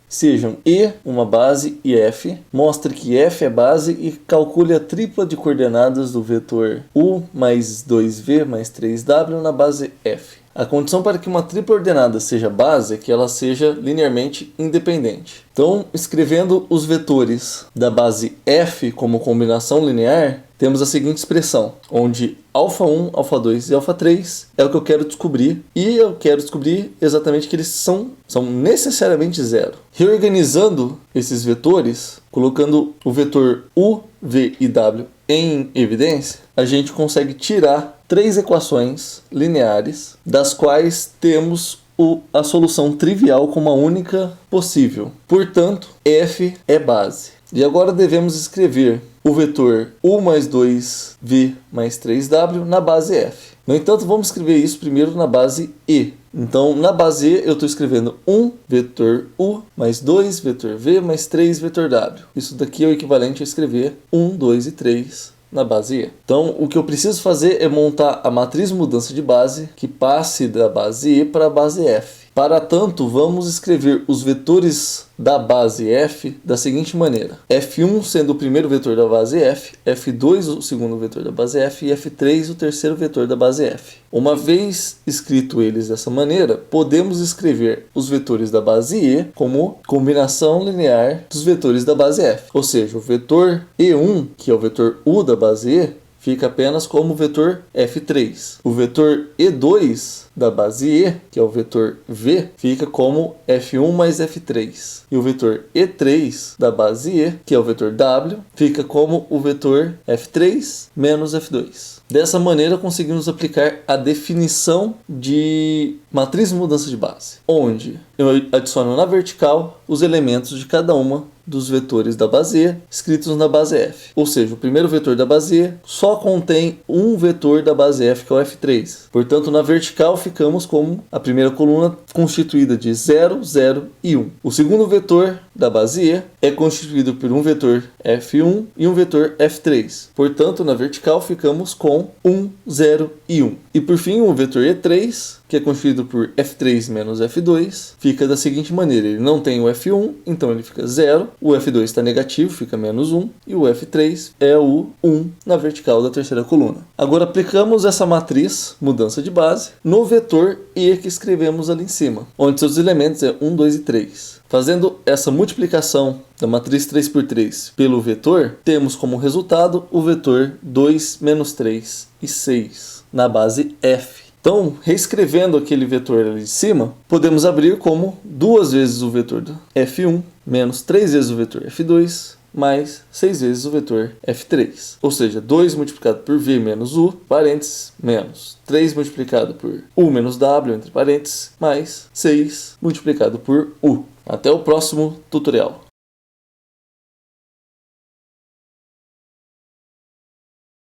sejam E uma base e F. Mostre que F é base e calcule a tripla de coordenadas do vetor U mais 2V mais 3W na base F. A condição para que uma tripla ordenada seja base é que ela seja linearmente independente. Então, escrevendo os vetores da base F como combinação linear, temos a seguinte expressão, onde α1, α2 e α3 é o que eu quero descobrir, e eu quero descobrir exatamente que eles são necessariamente zero. Reorganizando esses vetores, colocando o vetor U, V e W em evidência, a gente consegue tirar 3 equações lineares, das quais temos a solução trivial como a única possível. Portanto, F é base. E agora devemos escrever o vetor U mais 2V mais 3W na base F. No entanto, vamos escrever isso primeiro na base E. Então, na base E, eu estou escrevendo 1 vetor U mais 2 vetor V mais 3 vetor W. Isso daqui é o equivalente a escrever 1, 2 e 3 na base E. Então, o que eu preciso fazer é montar a matriz mudança de base que passe da base E para a base F. Para tanto, vamos escrever os vetores da base F da seguinte maneira. F1 sendo o primeiro vetor da base F, F2 o segundo vetor da base F e F3 o terceiro vetor da base F. Uma vez escrito eles dessa maneira, podemos escrever os vetores da base E como combinação linear dos vetores da base F. Ou seja, o vetor E1, que é o vetor U da base E, fica apenas como o vetor F3. O vetor E2 da base E, que é o vetor V, fica como F1 mais F3. E o vetor E3 da base E, que é o vetor W, fica como o vetor F3 menos F2. Dessa maneira, conseguimos aplicar a definição de matriz de mudança de base, onde eu adiciono na vertical os elementos de cada uma dos vetores da base E escritos na base F. Ou seja, o primeiro vetor da base E só contém um vetor da base F, que é o F3. Portanto, na vertical ficamos com a primeira coluna constituída de 0, 0 e 1. O segundo vetor da base E é constituído por um vetor F1 e um vetor F3. Portanto, na vertical ficamos com 1, 0 e 1. E por fim, o vetor E3, que é constituído por F3 menos F2, fica da seguinte maneira. Ele não tem o F1, então ele fica 0. O F2 está negativo, fica menos 1. E o F3 é o 1 na vertical da terceira coluna. Agora aplicamos essa matriz, mudança de base, no vetor E que escrevemos ali em cima, onde seus elementos é 1, 2 e 3. Fazendo essa multiplicação da matriz 3 por 3 pelo vetor, temos como resultado o vetor 2, menos 3 e 6 na base F. Então, reescrevendo aquele vetor ali de cima, podemos abrir como 2 vezes o vetor do F1, menos 3 vezes o vetor F2, mais 6 vezes o vetor F3. Ou seja, 2 multiplicado por V menos U, parênteses, menos 3 multiplicado por U menos W, entre parênteses, mais 6 multiplicado por U. Até o próximo tutorial.